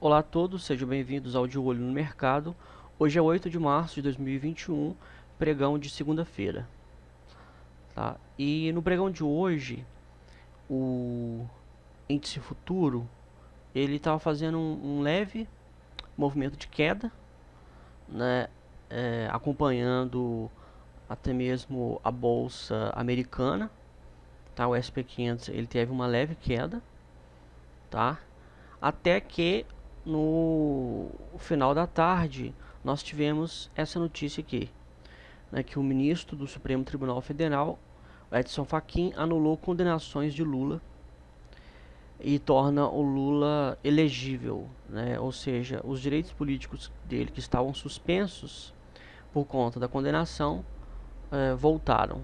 Olá a todos, sejam bem-vindos ao De Olho no Mercado. Hoje é 8 de março de 2021, pregão de segunda-feira. Tá? E no pregão de hoje, o índice futuro ele estava fazendo um leve movimento de queda, né? Acompanhando até mesmo a bolsa americana. Tá? O SP500 ele teve uma leve queda, tá? Até que no final da tarde nós tivemos essa notícia aqui, né, que o ministro do Supremo Tribunal Federal, Edson Fachin, anulou condenações de Lula e torna o Lula elegível, né, ou seja, os direitos políticos dele que estavam suspensos por conta da condenação voltaram,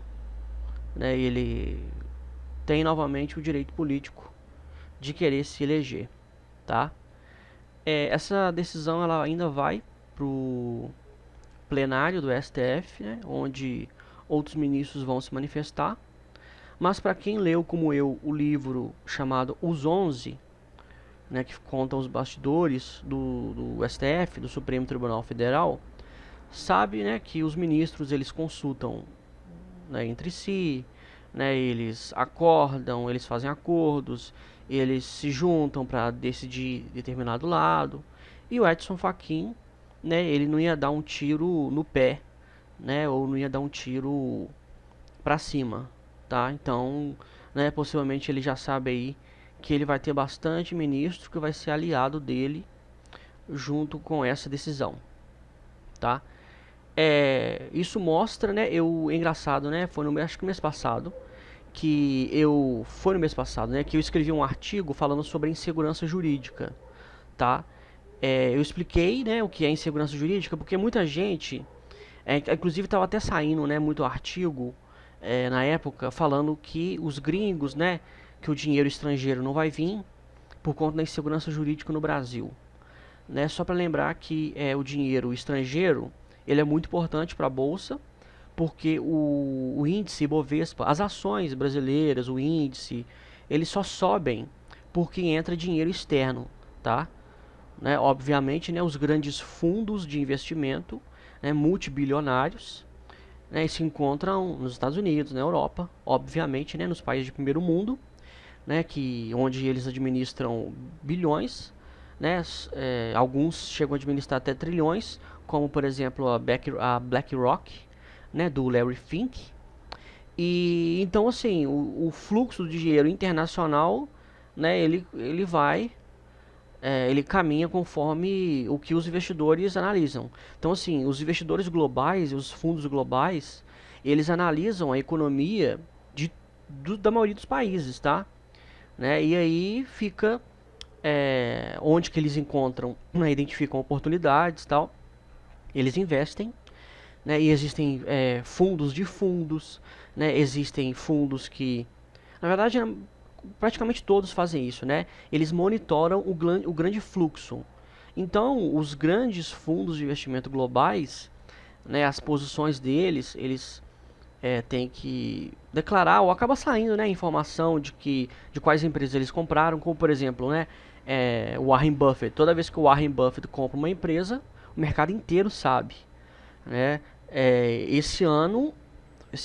né, ele tem novamente o direito político de querer se eleger, tá? Essa decisão ela ainda vai pro plenário do STF, né, onde outros ministros vão se manifestar. Mas para quem leu, como eu, o livro chamado Os 11, né, que conta os bastidores do STF, do Supremo Tribunal Federal, sabe, né, que os ministros eles consultam, né, entre si, né, eles acordam, eles fazem acordos, eles se juntam para decidir determinado lado. E o Edson Fachin, né, ele não ia dar um tiro no pé, né, ou não ia dar um tiro para cima, tá? Então, né, possivelmente ele já sabe aí que ele vai ter bastante ministro que vai ser aliado dele junto com essa decisão, tá? Isso mostra, né, engraçado, né, foi acho que no mês passado, né, que eu escrevi um artigo falando sobre insegurança jurídica, tá? Eu expliquei, né, o que é insegurança jurídica, porque muita gente, inclusive estava até saindo, né, muito artigo na época falando que os gringos, né, que o dinheiro estrangeiro não vai vir por conta da insegurança jurídica no Brasil, né? Só para lembrar que o dinheiro estrangeiro ele é muito importante para a bolsa, porque o índice Bovespa, as ações brasileiras, o índice, eles só sobem porque entra dinheiro externo, tá? Né? Obviamente, né, os grandes fundos de investimento, né, multibilionários, né, se encontram nos Estados Unidos, na Europa, obviamente, né, nos países de primeiro mundo, né, onde eles administram bilhões, né, alguns chegam a administrar até trilhões, como por exemplo a BlackRock, né, do Larry Fink. E então assim, o fluxo de dinheiro internacional, né, ele caminha conforme o que os investidores analisam. Então assim, os investidores globais e os fundos globais, eles analisam a economia da maioria dos países, tá? Né? E aí fica onde que eles encontram, né, identificam oportunidades, tal. Eles investem, né? E existem fundos de fundos, né? Existem fundos que, na verdade, praticamente todos fazem isso, né? Eles monitoram o grande fluxo. Então, os grandes fundos de investimento globais, né, as posições deles, eles têm que declarar, ou acaba saindo, né, informação de quais empresas eles compraram, como por exemplo, né, o Warren Buffett. Toda vez que o Warren Buffett compra uma empresa, o mercado inteiro sabe, né?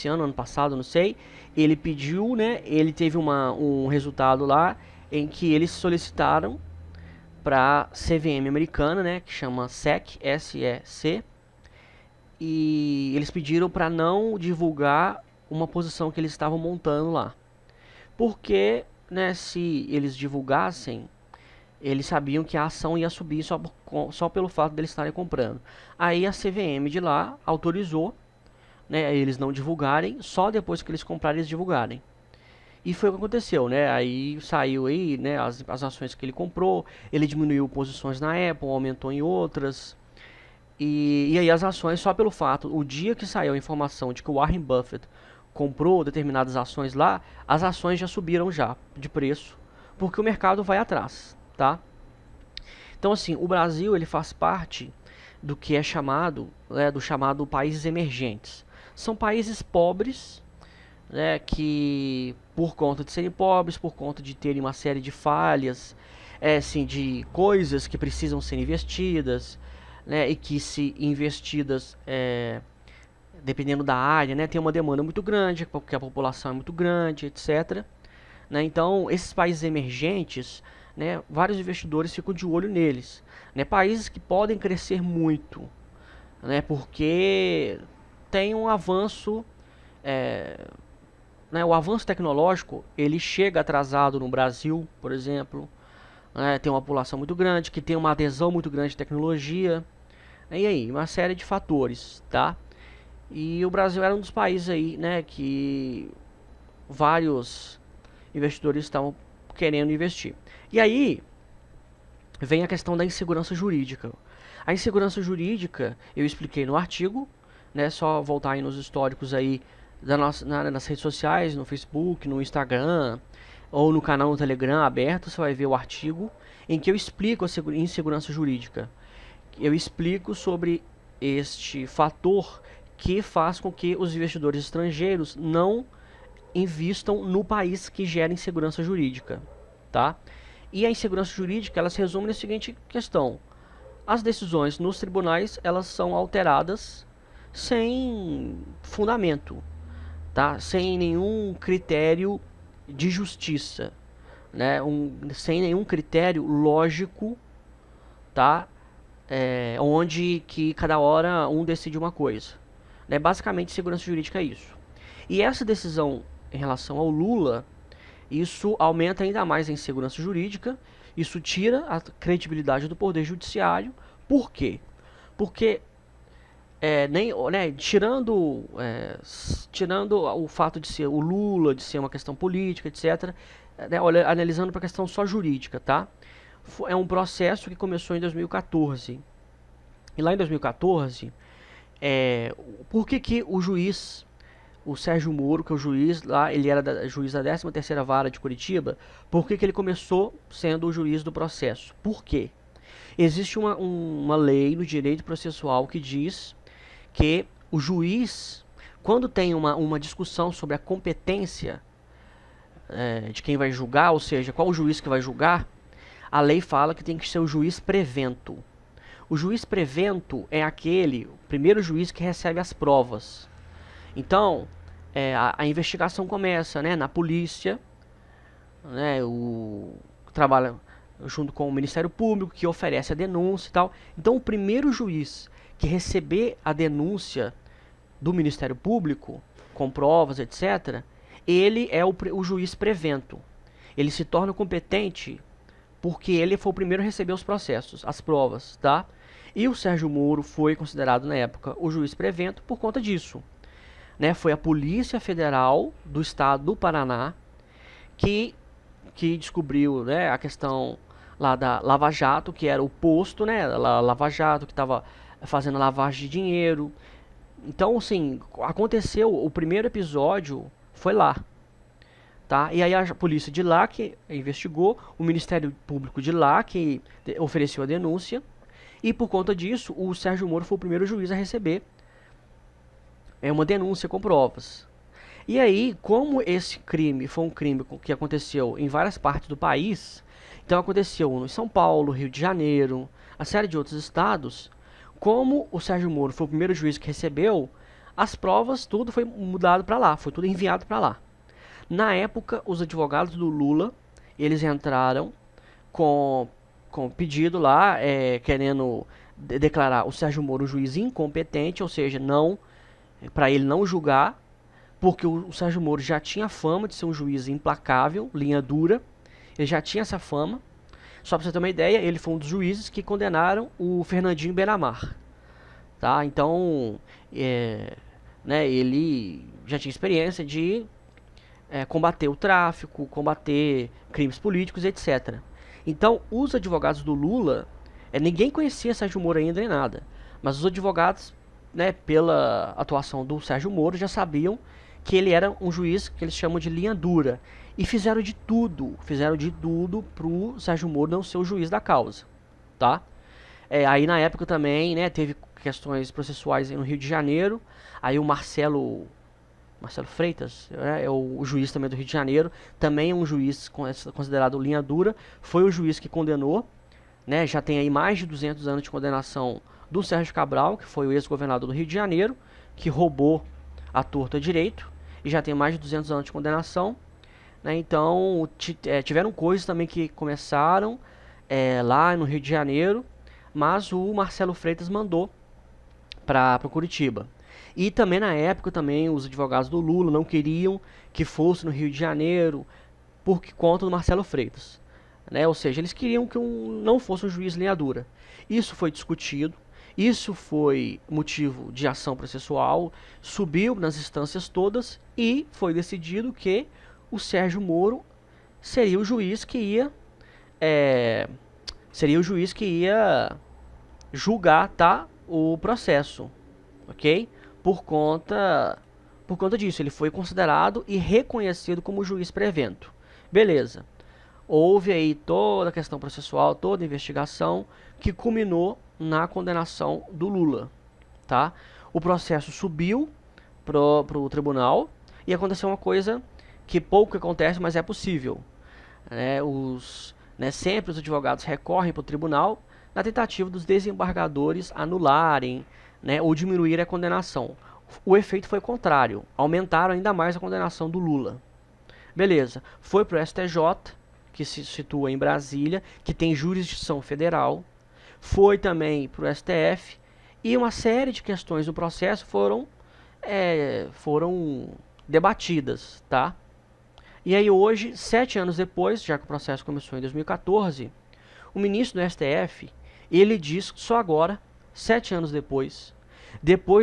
Ano passado, não sei, ele pediu, né, ele teve um resultado lá em que eles solicitaram para CVM americana, né, que chama SEC, SEC, e eles pediram para não divulgar uma posição que eles estavam montando lá. Porque, né, se eles divulgassem, eles sabiam que a ação ia subir só pelo fato deles estarem comprando. Aí a CVM de lá autorizou, né, eles não divulgarem, só depois que eles comprarem eles divulgarem. E foi o que aconteceu, né? Aí saiu aí, né, as ações que ele comprou, ele diminuiu posições na Apple, aumentou em outras. E aí as ações, só pelo fato, o dia que saiu a informação de que o Warren Buffett comprou determinadas ações lá, as ações já subiram já de preço, porque o mercado vai atrás, tá? Então assim, o Brasil ele faz parte do que é chamado, né, do chamado países emergentes. São países pobres, né, que por conta de serem pobres, por conta de terem uma série de falhas, assim, de coisas que precisam ser investidas, né, e que se investidas, dependendo da área, né, tem uma demanda muito grande, porque a população é muito grande, etc. Né? Então, esses países emergentes, né, vários investidores ficam de olho neles. Né? Países que podem crescer muito, né, porque tem um avanço, né, o avanço tecnológico ele chega atrasado no Brasil, por exemplo. Né, tem uma população muito grande, que tem uma adesão muito grande de tecnologia. E aí, uma série de fatores, tá? E o Brasil era um dos países aí, né, que vários investidores estavam querendo investir. E aí vem a questão da insegurança jurídica. A insegurança jurídica eu expliquei no artigo, né? Só voltar aí nos históricos aí nas redes sociais, no Facebook, no Instagram ou no canal no Telegram aberto, você vai ver o artigo em que eu explico a insegurança jurídica. Eu explico sobre este fator que faz com que os investidores estrangeiros não invistam no país que gera insegurança jurídica, tá? E a insegurança jurídica, ela se resume na seguinte questão: as decisões nos tribunais, elas são alteradas sem fundamento, tá? Sem nenhum critério de justiça, né? Sem nenhum critério lógico, tá? Onde que cada hora um decide uma coisa, né? Basicamente, segurança jurídica é isso. E essa decisão em relação ao Lula, isso aumenta ainda mais a insegurança jurídica, isso tira a credibilidade do poder judiciário. Por quê? Porque tirando o fato de ser o Lula, de ser uma questão política, etc., né, analisando para a questão só jurídica, tá? É um processo que começou em 2014. E lá em 2014, por que o juiz, o Sérgio Moro, que é o juiz lá, ele era juiz da 13ª Vara de Curitiba, por que ele começou sendo o juiz do processo? Por quê? Existe uma lei no direito processual que diz que o juiz, quando tem uma discussão sobre a competência de quem vai julgar, ou seja, qual o juiz que vai julgar, a lei fala que tem que ser o juiz prevento. O juiz prevento é aquele, o primeiro juiz que recebe as provas. Então, a investigação começa, né, na polícia, né, trabalha junto com o Ministério Público, que oferece a denúncia e tal. Então, o primeiro juiz que receber a denúncia do Ministério Público, com provas, etc., ele é o juiz prevento. Ele se torna competente porque ele foi o primeiro a receber os processos, as provas, tá? E o Sérgio Moro foi considerado, na época, o juiz prevento por conta disso. Né? Foi a Polícia Federal do Estado do Paraná que descobriu, né, a questão lá da Lava Jato, que era o posto, né, Lava Jato, que estava fazendo lavagem de dinheiro. Então, assim, aconteceu, o primeiro episódio foi lá, tá? E aí a polícia de lá que investigou, o Ministério Público de lá que ofereceu a denúncia, e por conta disso, o Sérgio Moro foi o primeiro juiz a receber uma denúncia com provas. E aí, como esse crime foi um crime que aconteceu em várias partes do país, então aconteceu em São Paulo, Rio de Janeiro, a série de outros estados, como o Sérgio Moro foi o primeiro juiz que recebeu, as provas, tudo foi mudado para lá, foi tudo enviado para lá. Na época, os advogados do Lula, eles entraram com pedido lá, querendo declarar o Sérgio Moro juiz incompetente, ou seja, não para ele não julgar, porque o Sérgio Moro já tinha fama de ser um juiz implacável, linha dura, ele já tinha essa fama. Só para você ter uma ideia, ele foi um dos juízes que condenaram o Fernandinho Beiramar, tá? Então, né, ele já tinha experiência de combater o tráfico, combater crimes políticos, etc. Então, os advogados do Lula, ninguém conhecia Sérgio Moro ainda nem nada, mas os advogados, né, pela atuação do Sérgio Moro, já sabiam que ele era um juiz que eles chamam de linha dura. E fizeram de tudo pro Sérgio Moro não ser o juiz da causa, tá? Aí na época também, né, teve questões processuais no Rio de Janeiro, aí o Marcelo Marcelo Freitas, é o juiz também do Rio de Janeiro, também é um juiz considerado linha dura, foi o juiz que condenou, né, já tem aí mais de 200 anos de condenação do Sérgio Cabral, que foi o ex-governador do Rio de Janeiro, que roubou à torto à direito, e já tem mais de 200 anos de condenação, né, então tiveram coisas também que começaram lá no Rio de Janeiro, mas o Marcelo Freitas mandou para Curitiba. E também na época também os advogados do Lula não queriam que fosse no Rio de Janeiro por conta do Marcelo Freitas, né? Ou seja, eles queriam que não fosse um juiz linha dura. Isso foi discutido, isso foi motivo de ação processual, subiu nas instâncias todas e foi decidido que o Sérgio Moro seria o juiz que ia julgar, tá, o processo, ok? Por conta disso, ele foi considerado e reconhecido como juiz pré-evento. Beleza. Houve aí toda a questão processual, toda a investigação que culminou na condenação do Lula, tá? O processo subiu pro tribunal e aconteceu uma coisa que pouco acontece, mas é possível. Sempre os advogados recorrem para o tribunal na tentativa dos desembargadores anularem, né, ou diminuir a condenação. O efeito foi contrário, aumentaram ainda mais a condenação do Lula. Beleza, foi para o STJ, que se situa em Brasília, que tem jurisdição federal, foi também para o STF, e uma série de questões do processo foram debatidas, tá? E aí hoje, 7 anos depois, já que o processo começou em 2014, o ministro do STF, ele diz só agora, 7 anos depois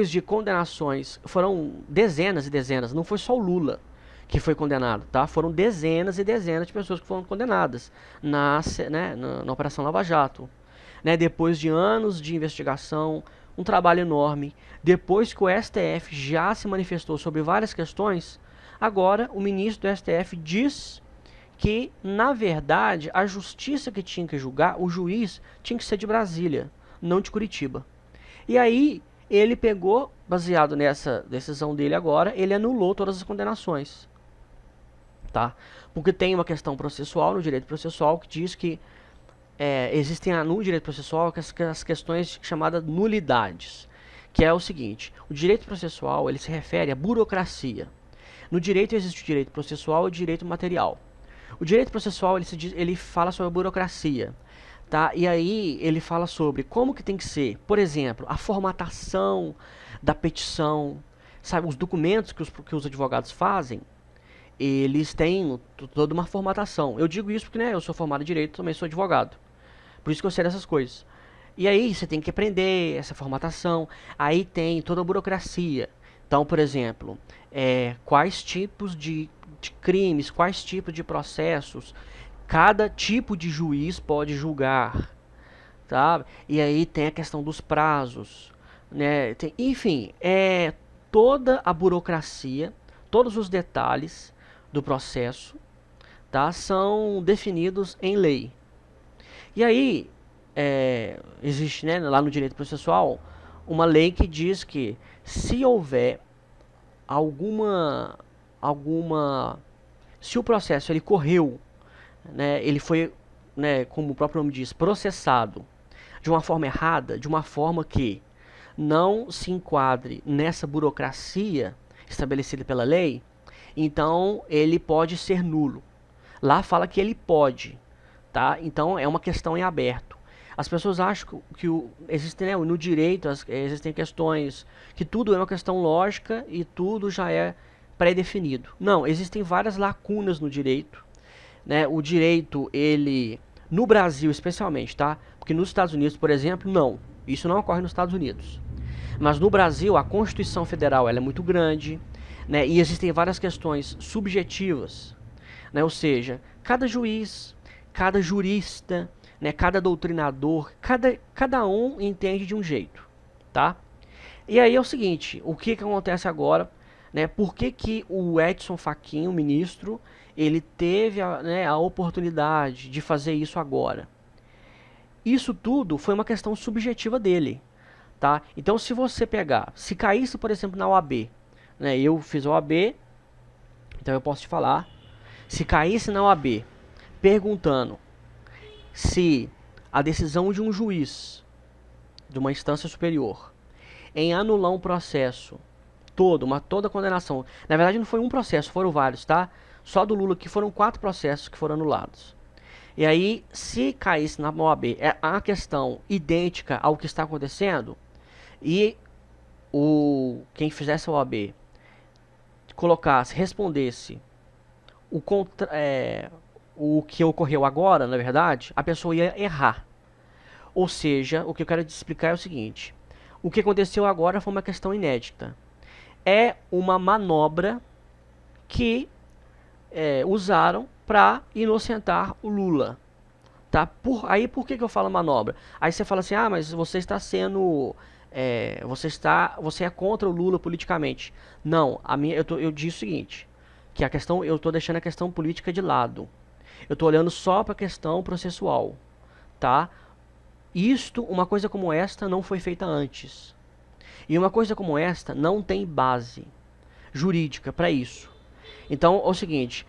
de condenações, foram dezenas e dezenas, não foi só o Lula que foi condenado, tá? Foram dezenas e dezenas de pessoas que foram condenadas na Operação Lava Jato. Né? Depois de anos de investigação, um trabalho enorme, depois que o STF já se manifestou sobre várias questões, agora o ministro do STF diz que, na verdade, a justiça que tinha que julgar, o juiz tinha que ser de Brasília, não de Curitiba. E aí, ele pegou, baseado nessa decisão dele agora, ele anulou todas as condenações. Tá? Porque tem uma questão processual, no direito processual, que diz que existem no direito processual as questões chamadas nulidades, que é o seguinte: o direito processual ele se refere à burocracia. No direito existe o direito processual e o direito material. O direito processual ele fala sobre a burocracia, tá? E aí ele fala sobre como que tem que ser, por exemplo, a formatação da petição, sabe, os documentos que os advogados fazem, eles têm toda uma formatação. Eu digo isso porque, né, eu sou formado em direito, também sou advogado. Por isso que eu sei dessas coisas. E aí você tem que aprender essa formatação. Aí tem toda a burocracia. Então, por exemplo, quais tipos de crimes, quais tipos de processos cada tipo de juiz pode julgar, tá? E aí tem a questão dos prazos, né? Enfim, toda a burocracia, todos os detalhes do processo, tá, são definidos em lei. E aí, existe, né, lá no direito processual, uma lei que diz que se houver se o processo ele correu, né, ele foi, né, como o próprio nome diz, processado de uma forma errada, de uma forma que não se enquadre nessa burocracia estabelecida pela lei, então ele pode ser nulo. Lá fala que ele pode, tá? Então é uma questão em aberto. As pessoas acham que existem, né, no direito existem questões que tudo é uma questão lógica e tudo já é pré-definido. Não, existem várias lacunas no direito, né? O direito, ele, no Brasil especialmente, tá? Porque nos Estados Unidos, por exemplo, não. Isso não ocorre nos Estados Unidos. Mas no Brasil, a Constituição Federal ela é muito grande, né? E existem várias questões subjetivas, né? Ou seja, cada juiz, cada jurista, né, cada doutrinador, cada um entende de um jeito, tá? E aí é o seguinte, o que acontece agora, né? Por que o Edson Fachin, o ministro, ele teve a oportunidade de fazer isso agora? Isso tudo foi uma questão subjetiva dele, tá? Então, se você pegar, se caísse, por exemplo, na OAB, né? Eu fiz a OAB, então eu posso te falar. Se caísse na OAB perguntando se a decisão de um juiz de uma instância superior em anular um processo todo, toda a condenação, na verdade não foi um processo, foram vários, tá? Só do Lula que foram 4 processos que foram anulados. E aí, se caísse na OAB é a questão idêntica ao que está acontecendo, e quem fizesse a OAB colocasse, respondesse o que ocorreu agora, na verdade, a pessoa ia errar. Ou seja, o que eu quero te explicar é o seguinte: o que aconteceu agora foi uma questão inédita. É uma manobra que usaram para inocentar o Lula. Tá? Aí por que eu falo manobra? Aí você fala assim, ah, mas você está sendo... você é contra o Lula politicamente. Não, eu disse o seguinte, que eu estou deixando a questão política de lado. Eu estou olhando só para a questão processual. Tá? Uma coisa como esta não foi feita antes. E uma coisa como esta não tem base jurídica para isso. Então, é o seguinte,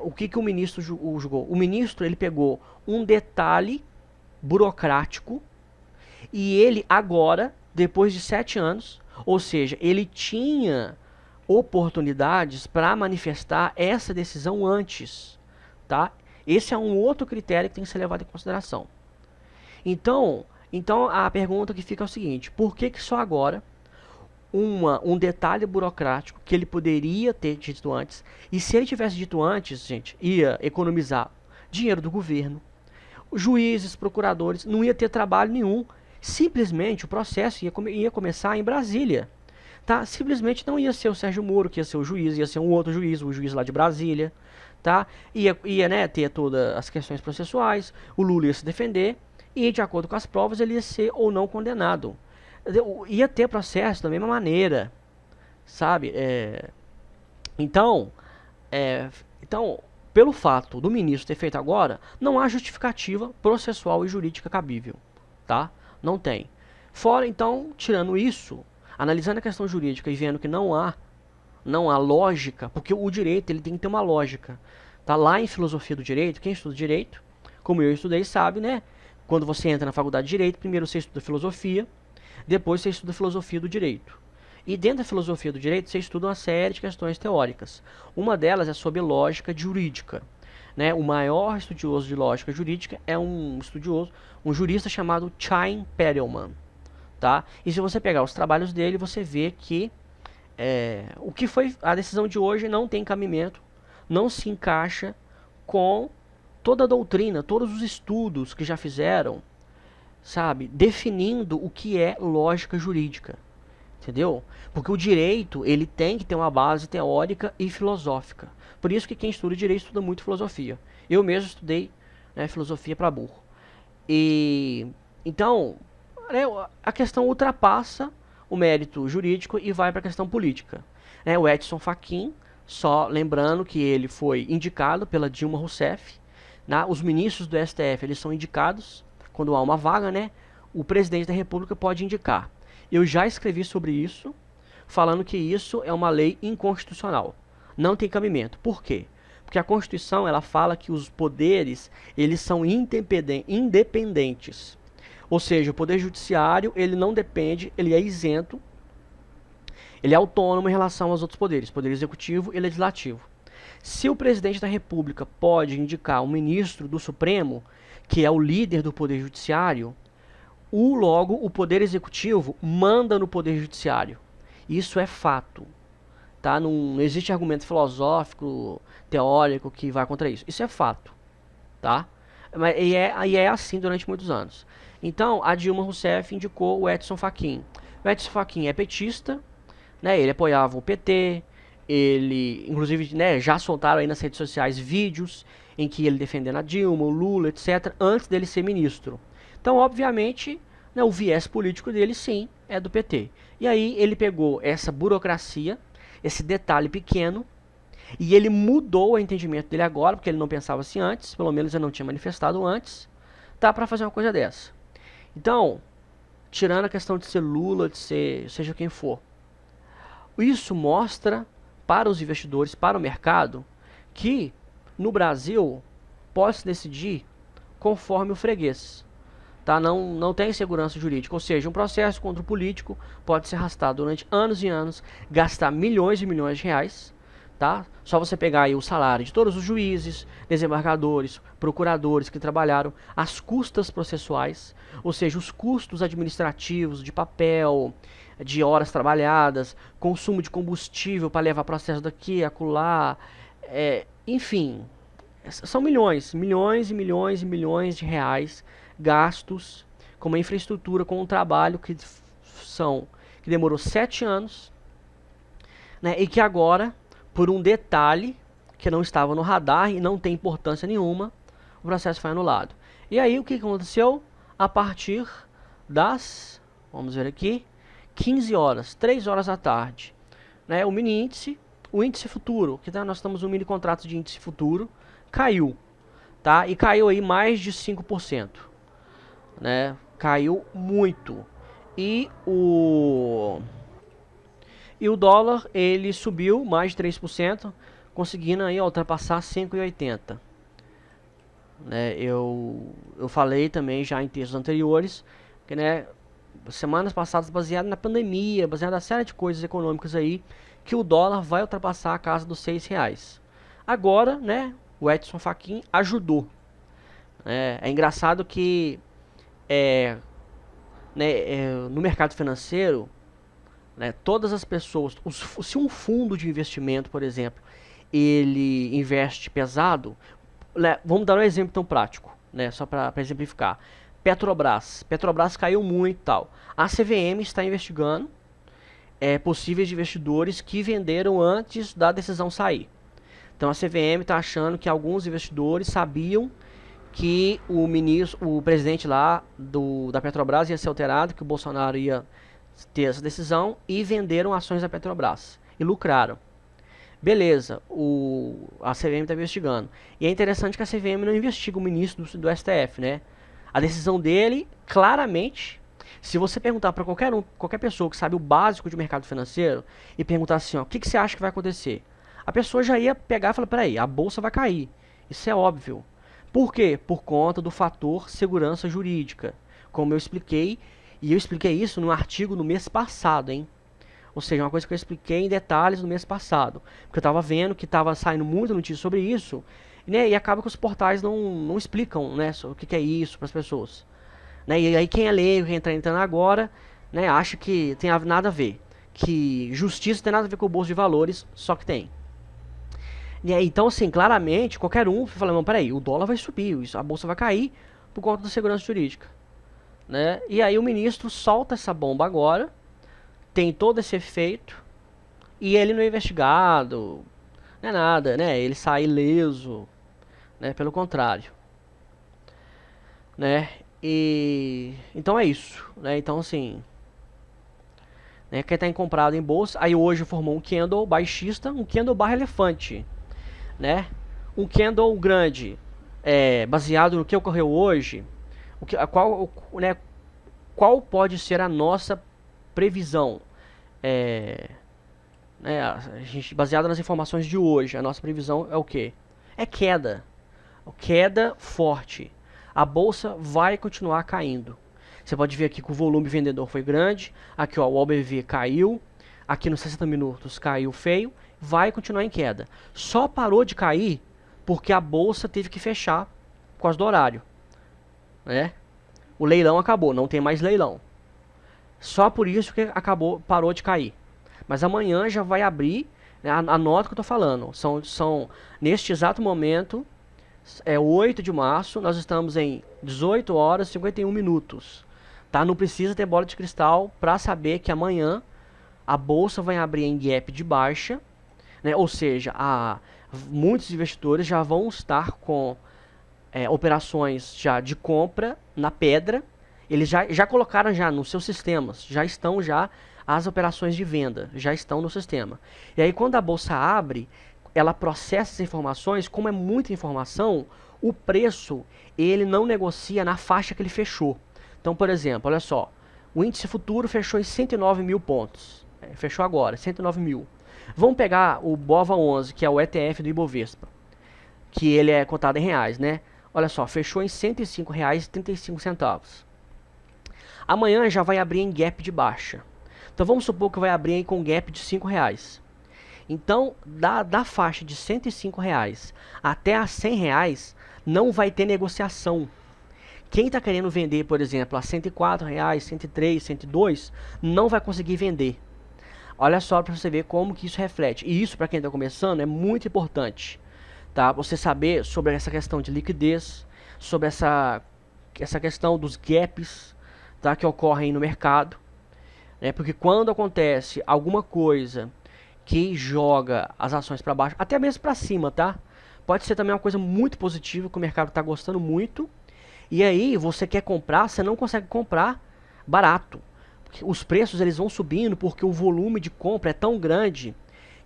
o que o ministro julgou? O ministro, ele pegou um detalhe burocrático e ele agora, depois de 7 anos, ou seja, ele tinha oportunidades para manifestar essa decisão antes, tá? Esse é um outro critério que tem que ser levado em consideração. Então a pergunta que fica é o seguinte: por que só agora um detalhe burocrático que ele poderia ter dito antes, e se ele tivesse dito antes, gente, ia economizar dinheiro do governo, juízes, procuradores, não ia ter trabalho nenhum, simplesmente o processo ia começar em Brasília, tá? Simplesmente não ia ser o Sérgio Moro que ia ser o juiz, ia ser um outro juiz, o juiz lá de Brasília, tá? Ia né, ter todas as questões processuais, o Lula ia se defender, e de acordo com as provas ele ia ser ou não condenado. Ia ter processo da mesma maneira, sabe? Então, pelo fato do ministro ter feito agora, não há justificativa processual e jurídica cabível, tá? Não tem. Fora, então, tirando isso, analisando a questão jurídica e vendo que não há lógica, porque o direito ele tem que ter uma lógica, tá? Lá em filosofia do direito, quem estuda direito, como eu estudei, sabe, né? Quando você entra na faculdade de direito, primeiro você estuda filosofia, depois você estuda filosofia do direito. E dentro da filosofia do direito, você estuda uma série de questões teóricas. Uma delas é sobre lógica jurídica, né? O maior estudioso de lógica jurídica é um jurista chamado Chaim Perelman. Tá? E se você pegar os trabalhos dele, você vê que o que foi a decisão de hoje não tem cabimento, não se encaixa com toda a doutrina, todos os estudos que já fizeram, sabe, definindo o que é lógica jurídica, entendeu? Porque o direito, ele tem que ter uma base teórica e filosófica. Por isso que quem estuda direito estuda muito filosofia. Eu mesmo estudei, né, filosofia para burro. E então, né, a questão ultrapassa o mérito jurídico e vai para a questão política. O Edson Fachin, só lembrando que ele foi indicado pela Dilma Rousseff, né? Os ministros do STF eles são indicados quando há uma vaga, né? O presidente da República pode indicar. Eu já escrevi sobre isso, falando que isso é uma lei inconstitucional. Não tem cabimento. Por quê? Porque a Constituição ela fala que os poderes eles são independentes. Ou seja, o poder judiciário ele não depende, ele é isento, ele é autônomo em relação aos outros poderes, poder executivo e legislativo. Se o presidente da República pode indicar um ministro do Supremo, que é o líder do poder judiciário, logo o poder executivo manda no poder judiciário. Isso é fato. Tá? Não existe argumento filosófico, teórico que vá contra isso. Isso é fato. Tá? E é assim durante muitos anos. Então, a Dilma Rousseff indicou o Edson Fachin. O Edson Fachin é petista, né? Ele apoiava o PT, ele, inclusive, né, já soltaram aí nas redes sociais vídeos em que ele defendendo a Dilma, o Lula, etc., antes dele ser ministro. Então, obviamente, né, o viés político dele, sim, é do PT. E aí ele pegou essa burocracia, esse detalhe pequeno, e ele mudou o entendimento dele agora, porque ele não pensava assim antes, pelo menos ele não tinha manifestado antes, tá, para fazer uma coisa dessa. Então, tirando a questão de ser Lula, de ser seja quem for, Isso mostra para os investidores, para o mercado, que no Brasil pode-se decidir conforme o freguês. Tá? Não tem segurança jurídica, ou seja, um processo contra o político pode ser arrastado durante anos e anos, gastar milhões e milhões de reais. Tá? Só você pegar aí o salário de todos os juízes, desembargadores, procuradores que trabalharam, as custas processuais, ou seja, os custos administrativos, de papel, de horas trabalhadas, consumo de combustível para levar processo daqui, acolá, enfim, são milhões, milhões e milhões e milhões de reais gastos com uma infraestrutura, com um trabalho que demorou 7 anos, né, e que agora, por um detalhe que não estava no radar e não tem importância nenhuma, o processo foi anulado. E aí o que aconteceu? A partir das, vamos ver aqui, 15 horas, 3 horas da tarde, né, o mini índice, o índice futuro, que nós estamos no mini contrato de índice futuro, caiu, tá? E caiu aí mais de 5%, né? Caiu muito. E o dólar, ele subiu mais de 3%, conseguindo aí ultrapassar 5,80. Né? Eu falei também já em textos anteriores, que, né, semanas passadas, baseado na pandemia, baseado na série de coisas econômicas aí, que o dólar vai ultrapassar a casa dos R$ 6. Agora, né, o Edson Fachin ajudou. É engraçado que no mercado financeiro, né, todas as pessoas, se um fundo de investimento, por exemplo, ele investe pesado, né, vamos dar um exemplo tão prático, né, só para exemplificar. Petrobras caiu muito e tal. A CVM está investigando possíveis investidores que venderam antes da decisão sair. Então a CVM está achando que alguns investidores sabiam que o presidente lá da Petrobras ia ser alterado, que o Bolsonaro ia ter essa decisão, e venderam ações da Petrobras e lucraram. Beleza, a CVM está investigando. E é interessante que a CVM não investiga o ministro do STF, né? A decisão dele, claramente, se você perguntar para qualquer pessoa que sabe o básico de mercado financeiro e perguntar assim, ó, o que você acha que vai acontecer? A pessoa já ia pegar e falar, peraí, a bolsa vai cair. Isso é óbvio. Por quê? Por conta do fator segurança jurídica. Como eu expliquei, e eu expliquei isso num artigo no mês passado, hein? Ou seja, uma coisa que eu expliquei em detalhes no mês passado. Porque eu estava vendo que estava saindo muita notícia sobre isso, né? E acaba que os portais não explicam, né, o que é isso para as pessoas. Né? E aí quem é leigo, quem está entrando agora, né, acha que tem nada a ver. Que justiça tem nada a ver com o bolso de valores, só que tem. Então, assim, claramente, qualquer um fala, não, peraí, o dólar vai subir, a bolsa vai cair por conta da segurança jurídica. Né? E aí o ministro solta essa bomba agora, tem todo esse efeito, e ele não é investigado, não é nada, né? Ele sai ileso, né? Pelo contrário. Né? Então é isso, né? Então, assim, né, quem está comprado em bolsa, aí hoje formou um candle baixista, um candle barra elefante. Né? Um candle grande, baseado no que ocorreu hoje, qual pode ser a nossa previsão? A gente, baseado nas informações de hoje, a nossa previsão é o que? É queda. Queda forte. A bolsa vai continuar caindo. Você pode ver aqui que o volume vendedor foi grande, aqui ó, o OBV caiu, aqui nos 60 minutos caiu feio, vai continuar em queda. Só parou de cair porque a bolsa teve que fechar por causa do horário. Né? O leilão acabou, não tem mais leilão. Só por isso que parou de cair. Mas amanhã já vai abrir, né, anota o que eu estou falando. Neste exato momento, 8 de março, nós estamos em 18 horas e 51 minutos. Tá? Não precisa ter bola de cristal para saber que amanhã a bolsa vai abrir em gap de baixa, né? Ou seja, muitos investidores já vão estar com operações já de compra na pedra. Eles já colocaram já nos seus sistemas, já estão já as operações de venda, já estão no sistema. E aí quando a bolsa abre, ela processa essas informações, como é muita informação, o preço ele não negocia na faixa que ele fechou. Então, por exemplo, olha só, o índice futuro fechou em 109 mil pontos. Fechou agora, 109 mil. Vamos pegar o BOVA11, que é o ETF do Ibovespa, que ele é cotado em reais, né? Olha só, fechou em R$ 105,35. Amanhã já vai abrir em gap de baixa. Então vamos supor que vai abrir aí com gap de R$ 5. Então, da faixa de R$ 105 até a R$ 100 não vai ter negociação. Quem está querendo vender, por exemplo, a R$ 104, R$ 103, 102, não vai conseguir vender. Olha só para você ver como que isso reflete. E isso, para quem está começando, é muito importante. Tá? Você saber sobre essa questão de liquidez, sobre essa questão dos gaps, tá? Que ocorrem no mercado. Né? Porque quando acontece alguma coisa que joga as ações para baixo, até mesmo para cima, tá? Pode ser também uma coisa muito positiva, que o mercado está gostando muito. E aí, você quer comprar, você não consegue comprar barato. Os preços eles vão subindo porque o volume de compra é tão grande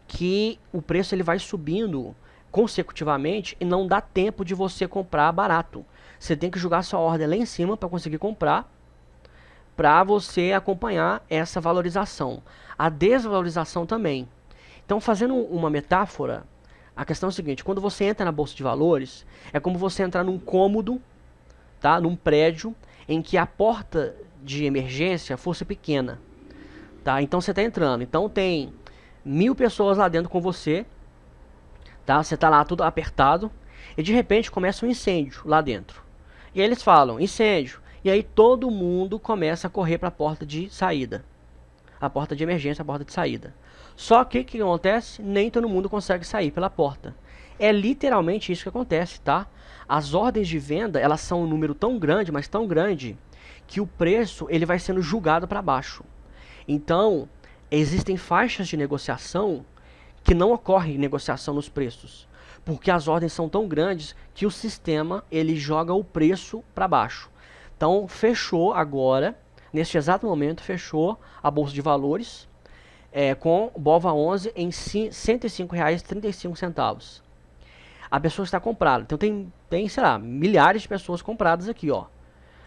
que o preço ele vai subindo consecutivamente e não dá tempo de você comprar barato. Você tem que jogar sua ordem lá em cima para conseguir comprar, para você acompanhar essa valorização. A desvalorização também. Então, fazendo uma metáfora, a questão é a seguinte: quando você entra na bolsa de valores, é como você entrar num cômodo, tá? Num prédio em que a porta de emergência fosse pequena, tá? Então você está entrando, então tem 1000 pessoas lá dentro com você, tá? Você está lá tudo apertado e de repente começa um incêndio lá dentro. E aí eles falam incêndio, e aí todo mundo começa a correr para a porta de saída, a porta de emergência, a porta de saída. Só que o que acontece? Nem todo mundo consegue sair pela porta. É literalmente isso que acontece, tá? As ordens de venda, elas são um número tão grande, mas tão grande, que o preço ele vai sendo julgado para baixo. Então, existem faixas de negociação que não ocorre negociação nos preços, porque as ordens são tão grandes que o sistema ele joga o preço para baixo. Então, fechou agora, neste exato momento, fechou a Bolsa de Valores com o BOVA11 em R$ 105,35. A pessoa está comprada. Então tem, sei lá, milhares de pessoas compradas aqui, ó.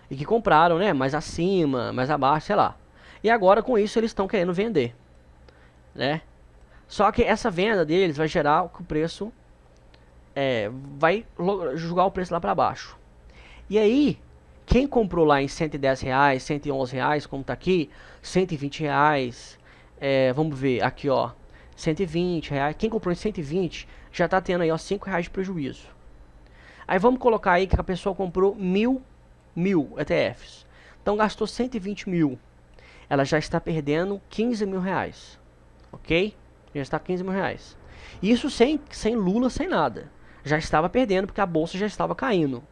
E que compraram, né, mais acima, mais abaixo, sei lá. E agora com isso eles estão querendo vender, né? Só que essa venda deles vai gerar o preço, vai jogar o preço lá para baixo. E aí, quem comprou lá em R$110, R$111, como tá aqui, R$120, vamos ver aqui, ó, R$120, quem comprou em 120 já tá tendo aí, ó, R$5 de prejuízo. Aí vamos colocar aí que a pessoa comprou mil ETFs. Então gastou 120 mil. Ela já está perdendo 15 mil reais. Ok? Já está 15 mil reais. Isso sem Lula, sem nada. Já estava perdendo porque a bolsa já estava caindo.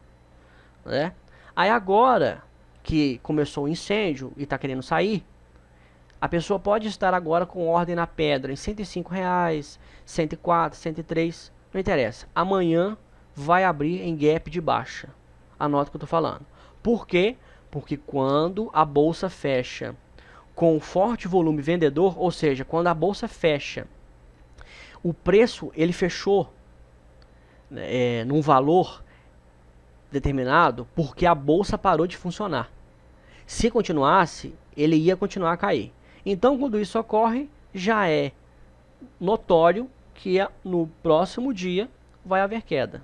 Né? Aí agora que começou o incêndio e está querendo sair, a pessoa pode estar agora com ordem na pedra em R$105, 104, 103, não interessa. Amanhã vai abrir em gap de baixa. Anota o que eu estou falando. Por quê? Porque quando a bolsa fecha com forte volume vendedor, ou seja, quando a bolsa fecha, o preço ele fechou num valor determinado porque a bolsa parou de funcionar. Se continuasse, ele ia continuar a cair. Então, quando isso ocorre, já é notório que no próximo dia vai haver queda.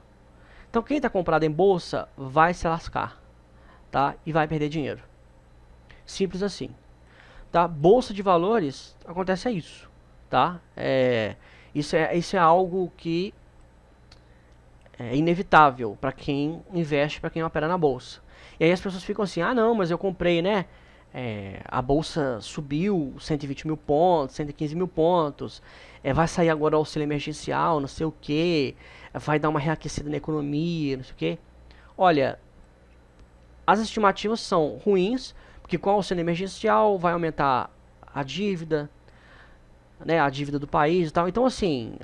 Então, quem está comprado em bolsa vai se lascar, tá? E vai perder dinheiro. Simples assim. Tá? Bolsa de valores, acontece isso, tá? Isso é algo que é inevitável para quem investe, para quem opera na bolsa. E aí as pessoas ficam assim, ah não, mas eu comprei, né? A bolsa subiu 120 mil pontos, 115 mil pontos, vai sair agora o auxílio emergencial, não sei o que, vai dar uma reaquecida na economia, não sei o que. Olha, as estimativas são ruins, porque com o auxílio emergencial vai aumentar a dívida, né, a dívida do país e tal. Então, assim,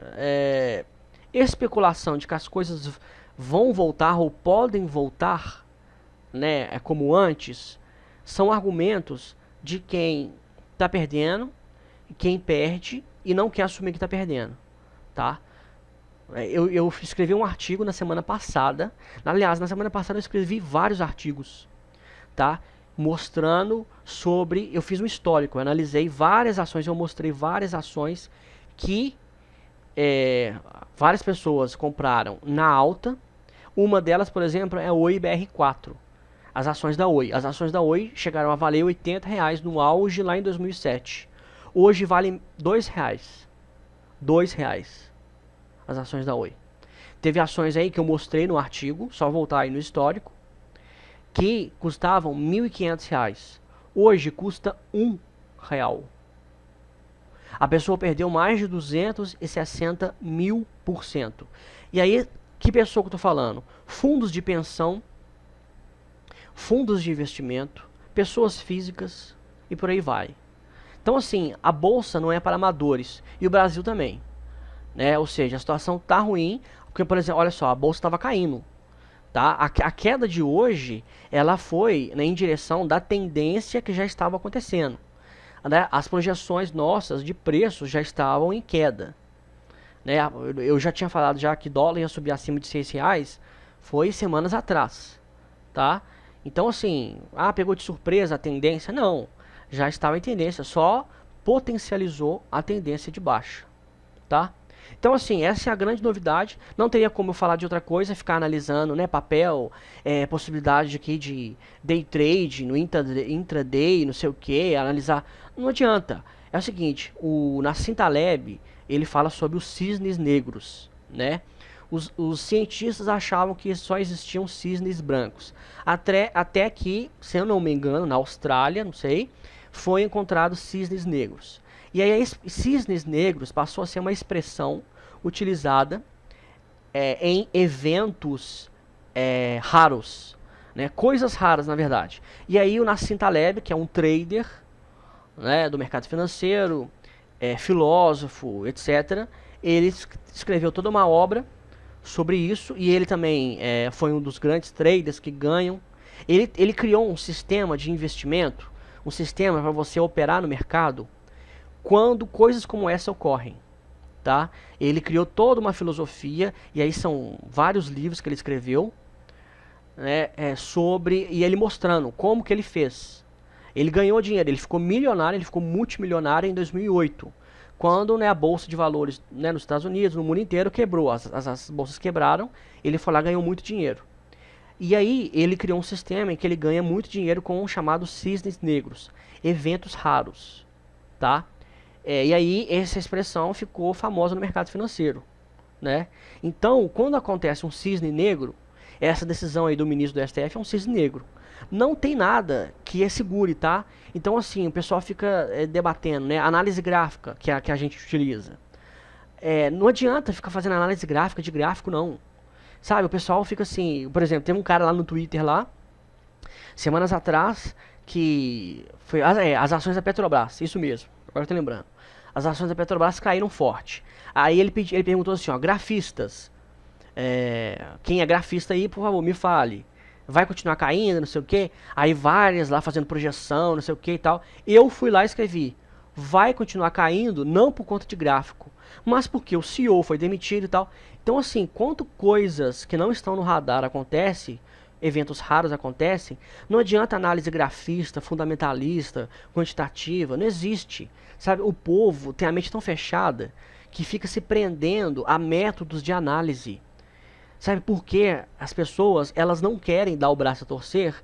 especulação de que as coisas vão voltar ou podem voltar, né, como antes, são argumentos de quem está perdendo, quem perde e não quer assumir que está perdendo, tá? Eu escrevi um artigo na semana passada. Aliás, na semana passada eu escrevi vários artigos, tá? mostrando sobre, eu fiz um histórico, eu analisei várias ações, eu mostrei várias ações que várias pessoas compraram na alta. Uma delas, por exemplo, é a Oi BR4. As ações da Oi. As ações da Oi chegaram a valer R$ 80 no auge lá em 2007. Hoje valem R$ 2. R$ 2 as ações da Oi. Teve ações aí que eu mostrei no artigo, só voltar aí no histórico, que custavam R$ 1.500. Hoje custa R$ 1. A pessoa perdeu mais de 260.000%. E aí, que pessoa que eu tô falando? Fundos de pensão, fundos de investimento, pessoas físicas e por aí vai. Então assim, a bolsa não é para amadores e o Brasil também, né? Ou seja, a situação tá ruim, porque por exemplo, olha só, a bolsa estava caindo, tá? A queda de hoje, ela foi, né, em direção da tendência que já estava acontecendo, né? As projeções nossas de preços já estavam em queda, né? Eu já tinha falado já que dólar ia subir acima de R$ 6, foi semanas atrás, tá? Então assim, pegou de surpresa a tendência? Não, já estava em tendência, só potencializou a tendência de baixa, tá? Então assim, essa é a grande novidade, não teria como eu falar de outra coisa, ficar analisando, né, papel, possibilidade aqui de day trade, no intraday, não sei o que, analisar, não adianta. É o seguinte, o Nassim Taleb, ele fala sobre os cisnes negros, né? Os cientistas achavam que só existiam cisnes brancos. Até que, se eu não me engano, na Austrália, não sei, foi encontrado cisnes negros. E aí, cisnes negros passou a ser uma expressão utilizada em eventos raros, né? Coisas raras, na verdade. E aí, o Nassim Taleb, que é um trader, né, do mercado financeiro, filósofo, etc., ele escreveu toda uma obra sobre isso, e ele também foi um dos grandes traders que ganham. Ele criou um sistema de investimento, um sistema para você operar no mercado quando coisas como essa ocorrem, tá? Ele criou toda uma filosofia, e aí são vários livros que ele escreveu, né, sobre, e ele mostrando como que ele fez. Ele ganhou dinheiro, ele ficou milionário, ele ficou multimilionário em 2008. Quando, né, a bolsa de valores, né, nos Estados Unidos, no mundo inteiro, quebrou, as bolsas quebraram, ele foi lá e ganhou muito dinheiro. E aí ele criou um sistema em que ele ganha muito dinheiro com o chamado cisnes negros, eventos raros, tá? E aí essa expressão ficou famosa no mercado financeiro, né? Então, quando acontece um cisne negro, essa decisão aí do ministro do STF é um cisne negro. Não tem nada que segure, tá? Então assim, o pessoal fica debatendo, né? Análise gráfica que a gente utiliza. Não adianta ficar fazendo análise gráfica de gráfico, não. Sabe, o pessoal fica assim, por exemplo, tem um cara lá no Twitter lá, semanas atrás, que foi as ações da Petrobras, isso mesmo, agora eu tô lembrando. As ações da Petrobras caíram forte. Aí ele perguntou assim, ó, grafistas, quem é grafista aí, por favor, me fale. Vai continuar caindo, não sei o que. Aí várias lá fazendo projeção, não sei o que e tal. Eu fui lá e escrevi, vai continuar caindo, não por conta de gráfico, mas porque o CEO foi demitido e tal. Então assim, quanto coisas que não estão no radar acontecem, eventos raros acontecem, não adianta análise grafista, fundamentalista, quantitativa, não existe. Sabe, o povo tem a mente tão fechada que fica se prendendo a métodos de análise. Sabe por que as pessoas, elas não querem dar o braço a torcer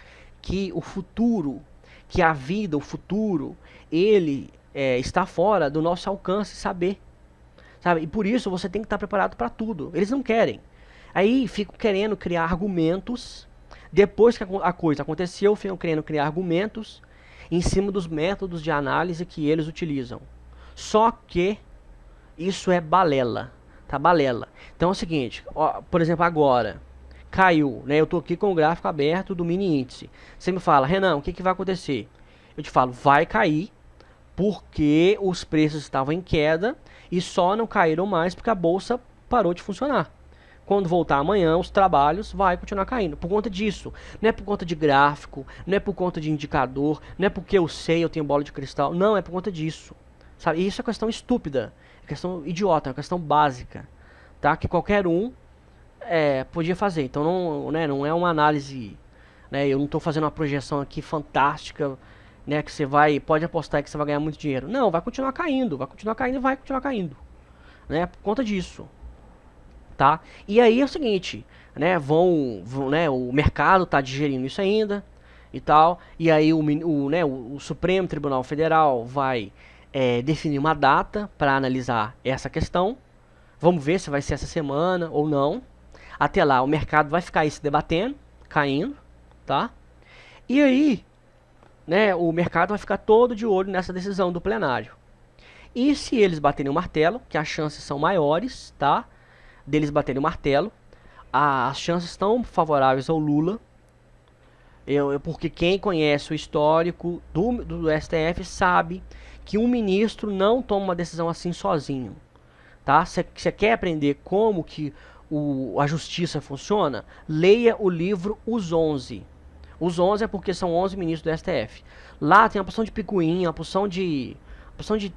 que o futuro, que a vida, o futuro, ele está fora do nosso alcance saber. Sabe? E por isso você tem que estar preparado para tudo. Eles não querem. Aí ficam querendo criar argumentos. Depois que a coisa aconteceu, ficam querendo criar argumentos em cima dos métodos de análise que eles utilizam. Só que isso é balela. Tá, balela. Então é o seguinte, ó, por exemplo, agora caiu, né? Eu tô aqui com o gráfico aberto do mini índice. Você me fala, Renan, o que vai acontecer? Eu te falo, vai cair porque os preços estavam em queda e só não caíram mais porque a bolsa parou de funcionar. Quando voltar amanhã, os trabalhos vai continuar caindo. Por conta disso. Não é por conta de gráfico, não é por conta de indicador, não é porque eu sei, eu tenho bola de cristal. Não, é por conta disso. Sabe? E isso é questão estúpida. É questão idiota, é uma questão básica, tá? Que qualquer um podia fazer. Então não, né, não é uma análise né? Eu não estou fazendo uma projeção aqui fantástica, né? Que você pode apostar que você vai ganhar muito dinheiro. Não, vai continuar caindo, vai continuar caindo e vai continuar caindo, né? Por conta disso, tá? E aí é o seguinte, né? Né? O mercado tá digerindo isso ainda e tal. E aí o Supremo Tribunal Federal vai definir uma data para analisar essa questão. Vamos ver se vai ser essa semana ou não. Até lá, o mercado vai ficar aí se debatendo, caindo, tá? E aí, né, o mercado vai ficar todo de olho nessa decisão do plenário. E se eles baterem o martelo, que as chances são maiores, tá? Deles baterem o martelo, as chances estão favoráveis ao Lula. Porque quem conhece o histórico do STF sabe que um ministro não toma uma decisão assim sozinho. Tá? Você quer aprender como que a justiça funciona? Leia o livro Os 11. Os 11 é porque são 11 ministros do STF. Lá tem uma porção de picuinha, uma porção de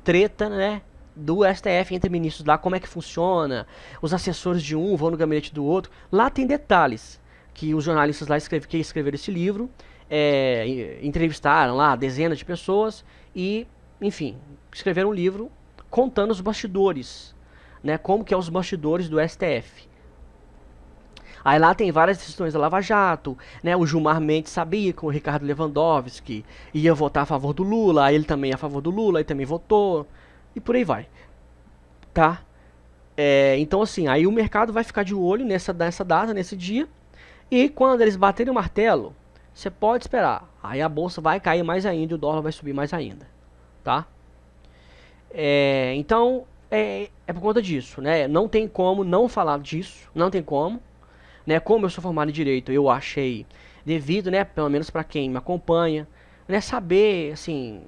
treta, né? Do STF entre ministros lá, como é que funciona, os assessores de um vão no gabinete do outro. Lá tem detalhes que os jornalistas lá que escreveram esse livro entrevistaram lá dezenas de pessoas e, enfim, escreveram um livro contando os bastidores, né, como que é os bastidores do STF. Aí lá tem várias decisões da Lava Jato, né, o Gilmar Mendes sabia que o Ricardo Lewandowski ia votar a favor do Lula, aí ele também é a favor do Lula, aí também votou, e por aí vai, tá? Então assim, aí o mercado vai ficar de olho nessa data, nesse dia, e quando eles baterem o martelo, você pode esperar, aí a bolsa vai cair mais ainda e o dólar vai subir mais ainda, tá? Então, por conta disso, né? Não tem como não falar disso, não tem como, né? Como eu sou formado em Direito, eu achei devido, né? Pelo menos para quem me acompanha, né? Saber, assim,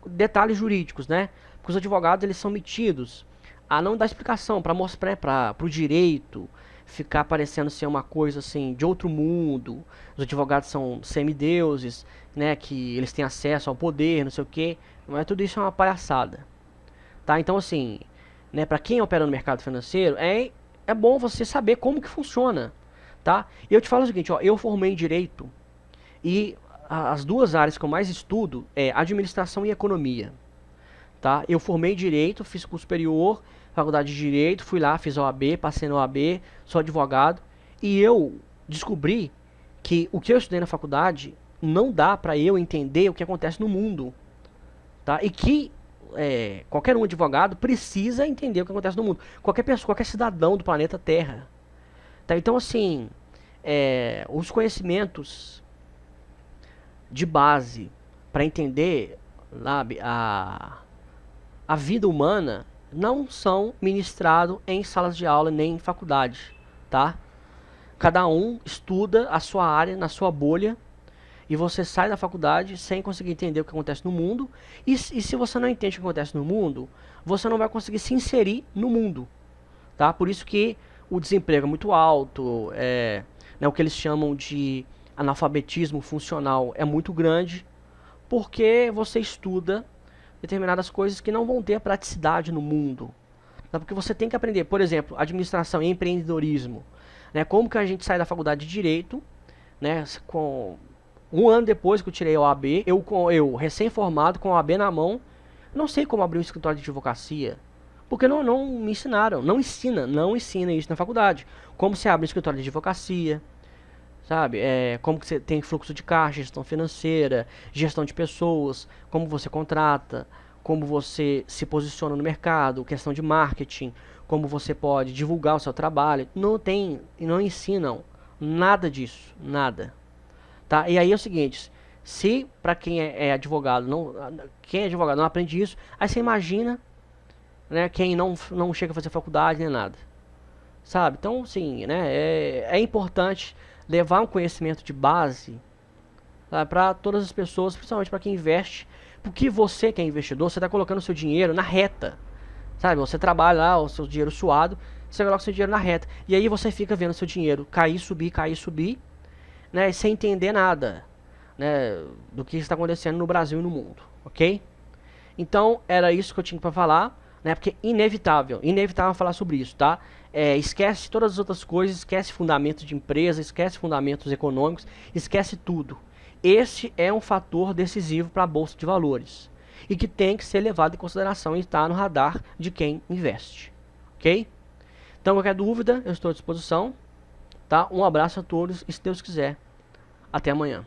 detalhes jurídicos, né? Porque os advogados, eles são metidos a não dar explicação, para mostrar para o direito ficar parecendo ser uma coisa, assim, de outro mundo. Os advogados são semideuses, né? Que eles têm acesso ao poder, não sei o quê. Mas tudo isso é uma palhaçada. Tá? Então, assim, né, para quem opera no mercado financeiro, é bom você saber como que funciona. Tá? E eu te falo o seguinte, ó, eu formei em Direito e as duas áreas que eu mais estudo é Administração e Economia. Tá? Eu formei em Direito, fiz curso superior, Faculdade de Direito, fui lá, fiz a OAB, passei na OAB, sou advogado. E eu descobri que o que eu estudei na faculdade não dá para eu entender o que acontece no mundo. Tá? E que qualquer um advogado precisa entender o que acontece no mundo. Qualquer pessoa, qualquer cidadão do planeta Terra. Tá? Então, assim, os conhecimentos de base para entender, sabe, a vida humana não são ministrados em salas de aula nem em faculdade. Tá? Cada um estuda a sua área, na sua bolha, e você sai da faculdade sem conseguir entender o que acontece no mundo. E se você não entende o que acontece no mundo, você não vai conseguir se inserir no mundo. Tá? Por isso que o desemprego é muito alto, né, o que eles chamam de analfabetismo funcional é muito grande, porque você estuda determinadas coisas que não vão ter praticidade no mundo. Tá? Porque você tem que aprender, por exemplo, administração e empreendedorismo. Né? Como que a gente sai da faculdade de Direito, né, com um ano depois que eu tirei a OAB, eu recém-formado, com a OAB na mão, não sei como abrir um escritório de advocacia. Porque não me ensinaram, não ensina isso na faculdade. Como você abre um escritório de advocacia, sabe? Como que você tem fluxo de caixa, gestão financeira, gestão de pessoas, como você contrata, como você se posiciona no mercado, questão de marketing, como você pode divulgar o seu trabalho. Não ensinam nada disso, nada. Tá? E aí é o seguinte, se para quem é advogado, quem é advogado não aprende isso, aí você imagina, né, quem não chega a fazer faculdade nem nada. Sabe? Então, sim, né, é importante levar um conhecimento de base para todas as pessoas, principalmente para quem investe, porque você que é investidor, você está colocando o seu dinheiro na reta. Sabe? Você trabalha lá, o seu dinheiro suado, você coloca o seu dinheiro na reta. E aí você fica vendo o seu dinheiro cair, subir, né, sem entender nada, né, do que está acontecendo no Brasil e no mundo, ok? Então, era isso que eu tinha para falar, né? Porque inevitável falar sobre isso, tá? Esquece todas as outras coisas, esquece fundamentos de empresa, esquece fundamentos econômicos, esquece tudo. Esse é um fator decisivo para a bolsa de valores e que tem que ser levado em consideração e estar no radar de quem investe, ok? Então, qualquer dúvida, eu estou à disposição, tá? Um abraço a todos e, se Deus quiser, até amanhã.